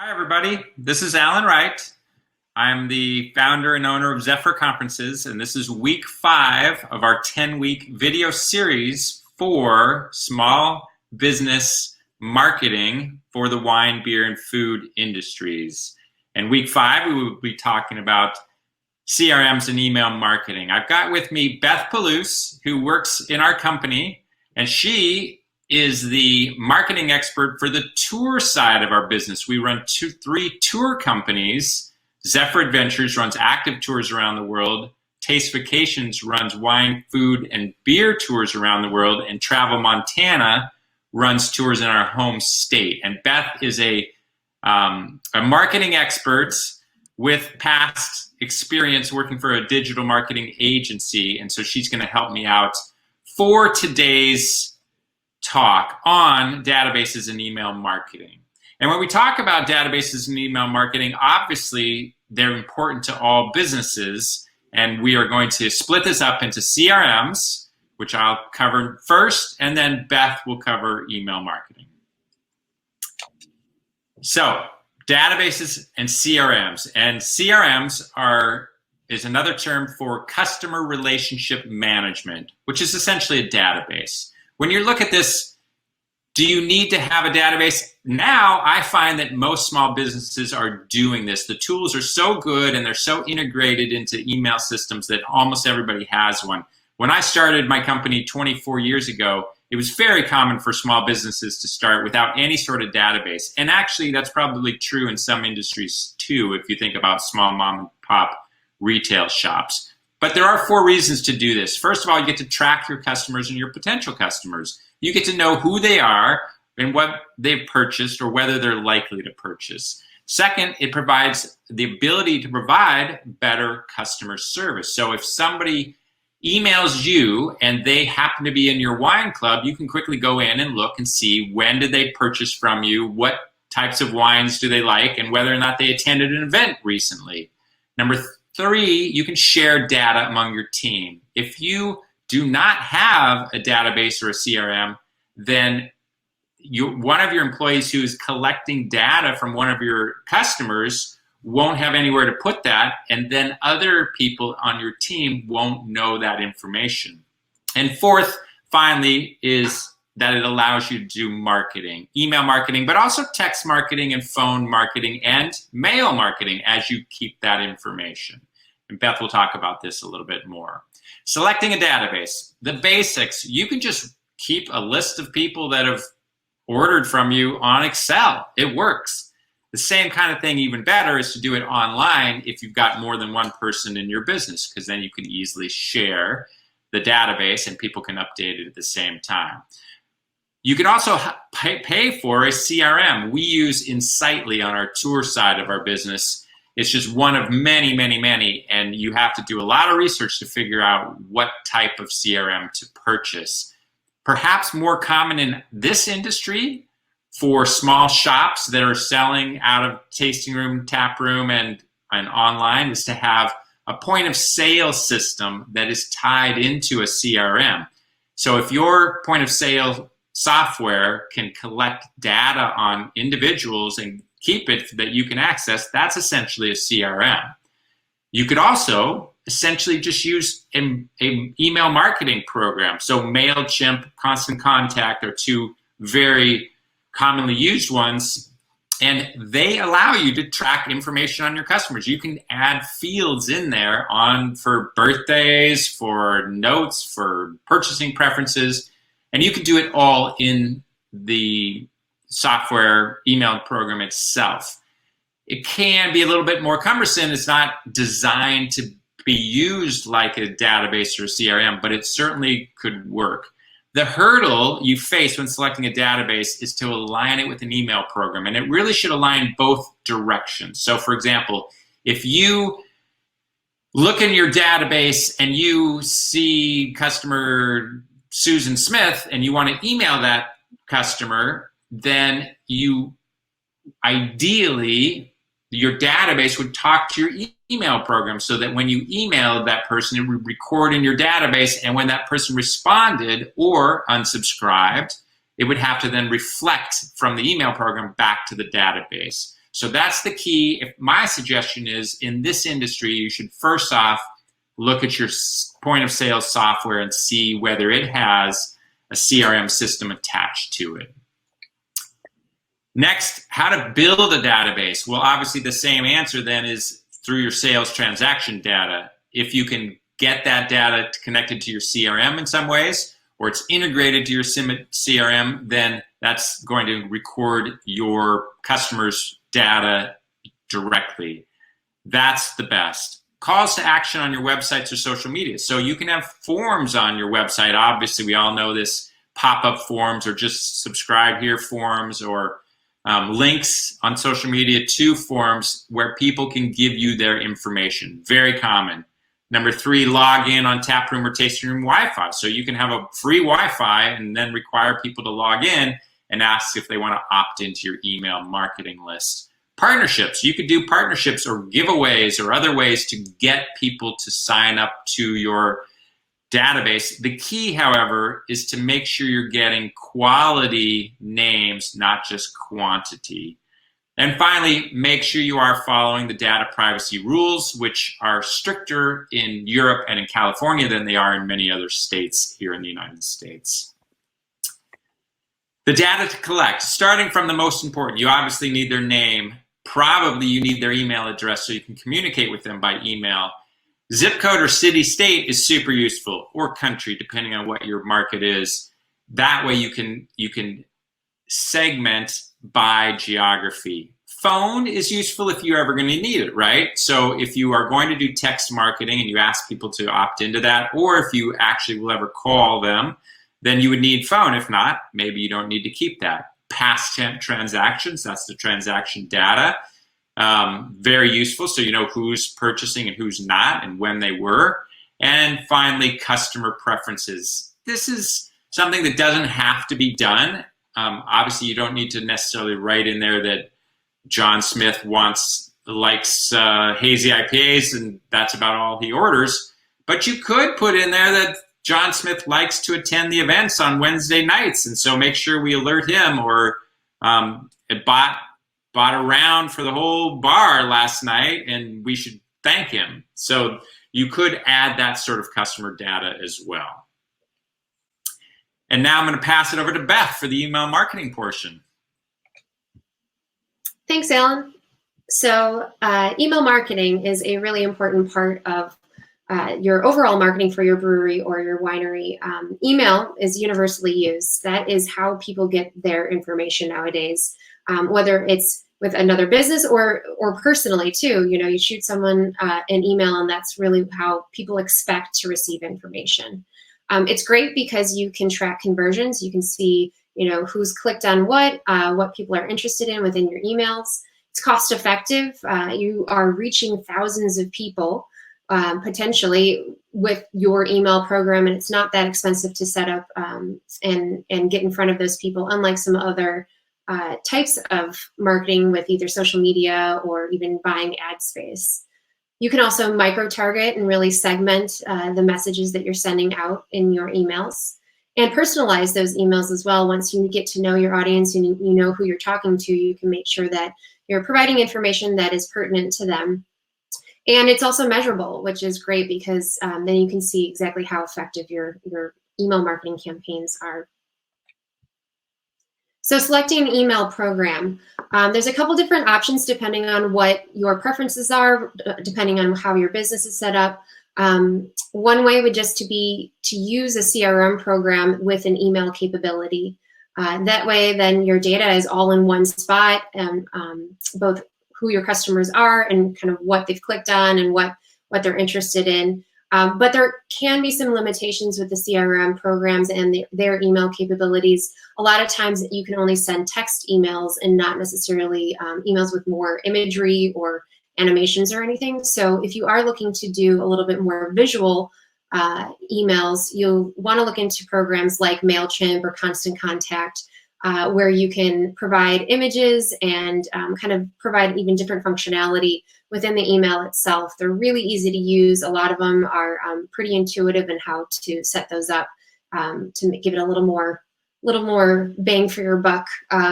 Hi, everybody. This is Alan Wright. I'm the founder and owner of Zephyr Conferences, and this is week 5 of our 10-week video series for small business marketing for the wine, beer, and food industries. And week 5, we will be talking about CRMs and email marketing. I've got with me Beth Palouse, who works in our company, and she is the marketing expert for the tour side of our business. We run 3 tour companies. Zephyr Adventures runs active tours around the world. Taste Vacations runs wine, food, and beer tours around the world. And Travel Montana runs tours in our home state. And Beth is a marketing expert with past experience working for a digital marketing agency. And so she's going to help me out for today's talk on databases and email marketing. And when we talk about databases and email marketing, obviously they're important to all businesses, and we are going to split this up into CRMs, which I'll cover first, and then Beth will cover email marketing. So databases and CRMs. And CRMs is another term for customer relationship management, which is essentially a database. When you look at this, do you need to have a database? Now, I find that most small businesses are doing this. The tools are so good and they're so integrated into email systems that almost everybody has one. When I started my company 24 years ago, it was very common for small businesses to start without any sort of database. And actually, that's probably true in some industries too, if you think about small mom and pop retail shops. But there are 4 reasons to do this. First of all, you get to track your customers and your potential customers. You get to know who they are and what they've purchased or whether they're likely to purchase. Second, it provides the ability to provide better customer service. So if somebody emails you and they happen to be in your wine club, you can quickly go in and look and see when did they purchase from you, what types of wines do they like, and whether or not they attended an event recently. Number 3, you can share data among your team. If you do not have a database or a CRM, then one of your employees who is collecting data from one of your customers won't have anywhere to put that, and then other people on your team won't know that information. And fourth, finally, is that it allows you to do marketing, email marketing, but also text marketing and phone marketing and mail marketing as you keep that information. And Beth will talk about this a little bit more. Selecting a database, the basics, you can just keep a list of people that have ordered from you on Excel. It works. The same kind of thing, even better, is to do it online if you've got more than one person in your business, because then you can easily share the database and people can update it at the same time. You can also pay for a CRM. We use Insightly on our tour side of our business. It's just one of many, many, many, and you have to do a lot of research to figure out what type of CRM to purchase. Perhaps more common in this industry for small shops that are selling out of tasting room, tap room, and online is to have a point of sale system that is tied into a CRM. So if your point of sale software can collect data on individuals and keep it that you can access, that's essentially a CRM. You could also essentially just use an email marketing program. So Mailchimp, Constant Contact are 2 very commonly used ones, and they allow you to track information on your customers. You can add fields in there for birthdays, for notes, for purchasing preferences, and you can do it all in the software email program itself. It can be a little bit more cumbersome. It's not designed to be used like a database or a CRM, but it certainly could work. The hurdle you face when selecting a database is to align it with an email program, and it really should align both directions. So for example, if you look in your database and you see customer Susan Smith and you want to email that customer, then ideally your database would talk to your email program so that when you emailed that person, it would record in your database, and when that person responded or unsubscribed, it would have to then reflect from the email program back to the database. So that's the key. If my suggestion is, in this industry, you should first off look at your point of sale software and see whether it has a CRM system attached to it. Next, how to build a database. Well, obviously the same answer then is through your sales transaction data. If you can get that data connected to your CRM in some ways, or it's integrated to your CRM, then that's going to record your customers' data directly. That's the best. Calls to action on your websites or social media. So you can have forms on your website. Obviously, we all know this, pop-up forms or just subscribe here forms, or links on social media to forms where people can give you their information. Very common. Number 3, log in on taproom or tasting room Wi-Fi. So you can have a free Wi-Fi and then require people to log in and ask if they want to opt into your email marketing list. Partnerships. You could do partnerships or giveaways or other ways to get people to sign up to your database. The key, however, is to make sure you're getting quality names, not just quantity. And finally, make sure you are following the data privacy rules, which are stricter in Europe and in California than they are in many other states here in the United States. The data to collect, starting from the most important, you obviously need their name. Probably you need their email address so you can communicate with them by email. Zip code or city state is super useful, or country, depending on what your market is. That way you can segment by geography. Phone is useful if you're ever going to need it, right? So if you are going to do text marketing and you ask people to opt into that, or if you actually will ever call them, then you would need phone. If not, maybe you don't need to keep that. Past transactions, that's the transaction data. Very useful, so you know who's purchasing and who's not and when they were. And finally, customer preferences. This is something that doesn't have to be done. Obviously, you don't need to necessarily write in there that John Smith likes hazy IPAs and that's about all he orders. But you could put in there that John Smith likes to attend the events on Wednesday nights, and so make sure we alert him, or it bought a round for the whole bar last night and we should thank him. So you could add that sort of customer data as well. And now I'm going to pass it over to Beth for the email marketing portion. Thanks, Alan. So email marketing is a really important part of your overall marketing for your brewery or your winery. Email is universally used. That is how people get their information nowadays, whether it's with another business or personally too. You know, you shoot someone an email and that's really how people expect to receive information. It's great because you can track conversions. You can see, you know, who's clicked on what people are interested in within your emails. It's cost effective. You are reaching thousands of people potentially with your email program, and it's not that expensive to set up and get in front of those people, unlike some other types of marketing with either social media or even buying ad space. You can also micro-target and really segment the messages that you're sending out in your emails, and personalize those emails as well. Once you get to know your audience and you know who you're talking to, you can make sure that you're providing information that is pertinent to them. And it's also measurable, which is great because then you can see exactly how effective your email marketing campaigns are. So selecting an email program, there's a couple different options depending on what your preferences are, depending on how your business is set up. One way would just be to use a CRM program with an email capability. That way, then your data is all in one spot, and both who your customers are and kind of what they've clicked on and what they're interested in. But there can be some limitations with the CRM programs and their email capabilities. A lot of times you can only send text emails and not necessarily emails with more imagery or animations or anything. So if you are looking to do a little bit more visual emails, you'll want to look into programs like Mailchimp or Constant Contact, where you can provide images and kind of provide even different functionality within the email itself. They're really easy to use. A lot of them are pretty intuitive in how to set those up to give it a little more little more bang for your buck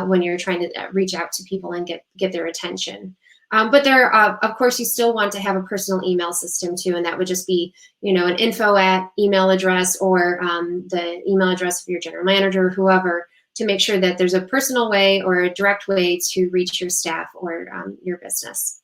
when you're trying to reach out to people and get their attention. But there, of course, you still want to have a personal email system too, and that would just be, an info at email address or the email address of your general manager or whoever, to make sure that there's a personal way or a direct way to reach your staff or your business.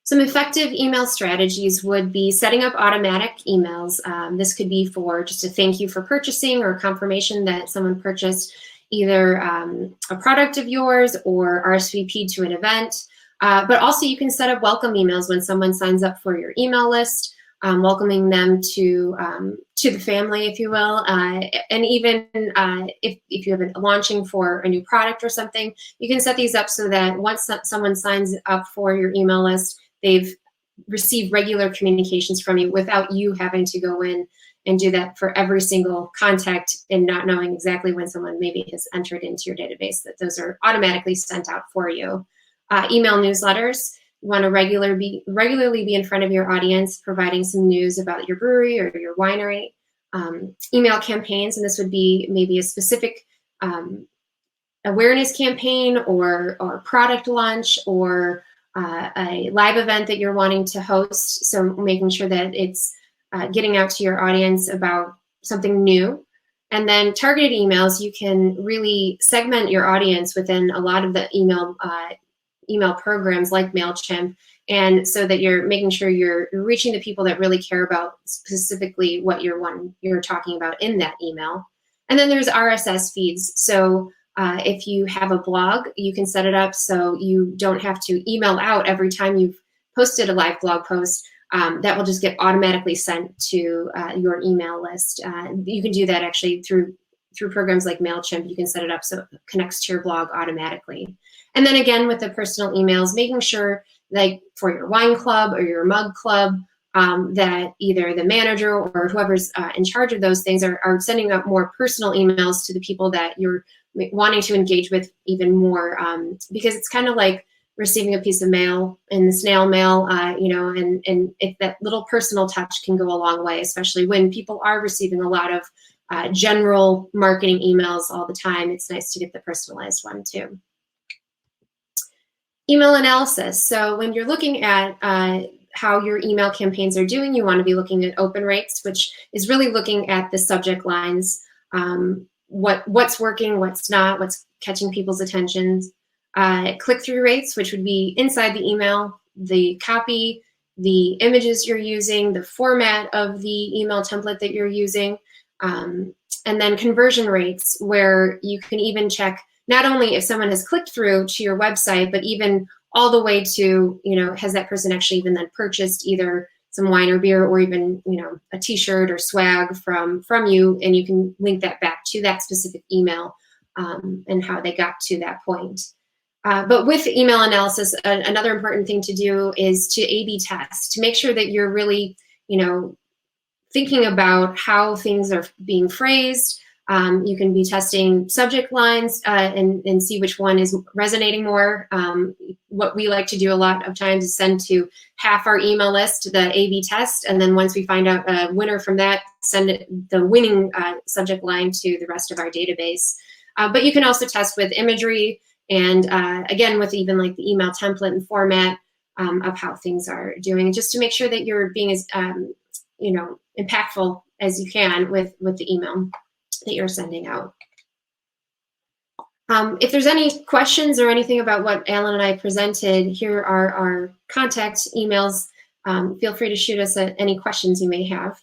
Some effective email strategies would be setting up automatic emails. This could be for just a thank you for purchasing or confirmation that someone purchased either a product of yours or RSVP to an event. But also you can set up welcome emails when someone signs up for your email list, welcoming them to the family, if you will. And even if you have been launching for a new product or something, you can set these up so that once someone signs up for your email list, they've received regular communications from you without you having to go in and do that for every single contact and not knowing exactly when someone maybe has entered into your database, that those are automatically sent out for you. Email newsletters. You want to regularly be in front of your audience, providing some news about your brewery or your winery. Email campaigns, and this would be maybe a specific awareness campaign or product launch or a live event that you're wanting to host. So making sure that it's getting out to your audience about something new. And then targeted emails, you can really segment your audience within a lot of the email programs like Mailchimp, and so that you're making sure you're reaching the people that really care about specifically what you're talking about in that email. And then there's RSS feeds. So if you have a blog, you can set it up so you don't have to email out every time you've posted a live blog post. That will just get automatically sent to your email list. You can do that actually through programs like Mailchimp. You can set it up so it connects to your blog automatically. And then again, with the personal emails, making sure, like for your wine club or your mug club, that either the manager or whoever's in charge of those things are sending out more personal emails to the people that you're wanting to engage with even more, because it's kind of like receiving a piece of mail in the snail mail, and if that little personal touch can go a long way, especially when people are receiving a lot of general marketing emails all the time. It's nice to get the personalized one too. Email analysis. So when you're looking at how your email campaigns are doing, you want to be looking at open rates, which is really looking at the subject lines, what's working, what's not, what's catching people's attentions. Click-through rates, which would be inside the email, the copy, the images you're using, the format of the email template that you're using, and then conversion rates, where you can even check not only if someone has clicked through to your website, but even all the way to, has that person actually even then purchased either some wine or beer or even, a t-shirt or swag from you, and you can link that back to that specific email and how they got to that point. But with email analysis, another important thing to do is to A/B test, to make sure that you're really, thinking about how things are being phrased. You can be testing subject lines and see which one is resonating more. What we like to do a lot of times is send to half our email list the A/B test, and then once we find out a winner from that, send the winning subject line to the rest of our database. But you can also test with imagery, and again, with even like the email template and format of how things are doing, just to make sure that you're being as impactful as you can with the email that you're sending out. If there's any questions or anything about what Alan and I presented, here are our contact emails. Feel free to shoot us any questions you may have.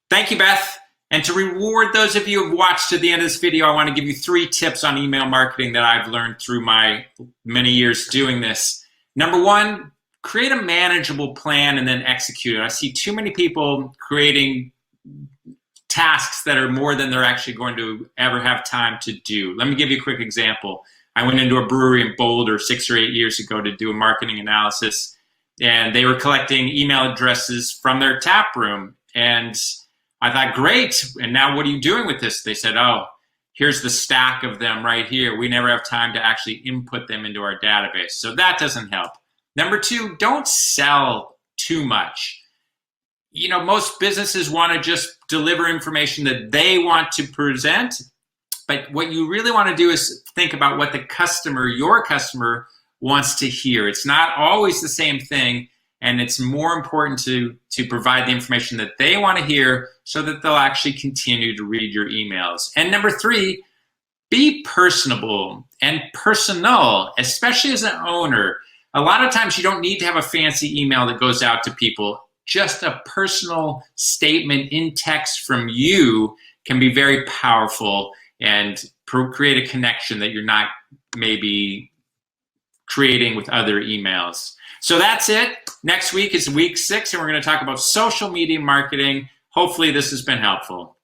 Thank you, Beth. And to reward those of you who have watched to the end of this video, I want to give you 3 tips on email marketing that I've learned through my many years doing this. Number 1, create a manageable plan and then execute it. I see too many people creating tasks that are more than they're actually going to ever have time to do. Let me give you a quick example. I went into a brewery in Boulder 6 or 8 years ago to do a marketing analysis, and they were collecting email addresses from their tap room. And I thought, great, and now what are you doing with this? They said, oh, here's the stack of them right here. We never have time to actually input them into our database. So that doesn't help. Number 2, don't sell too much. Most businesses want to just deliver information that they want to present. But what you really want to do is think about what the customer, your customer, wants to hear. It's not always the same thing, and it's more important to provide the information that they want to hear so that they'll actually continue to read your emails. And number 3, be personable and personal, especially as an owner. A lot of times you don't need to have a fancy email that goes out to people. Just a personal statement in text from you can be very powerful and create a connection that you're not maybe creating with other emails. So that's it. Next week is week 6, and we're going to talk about social media marketing. Hopefully this has been helpful.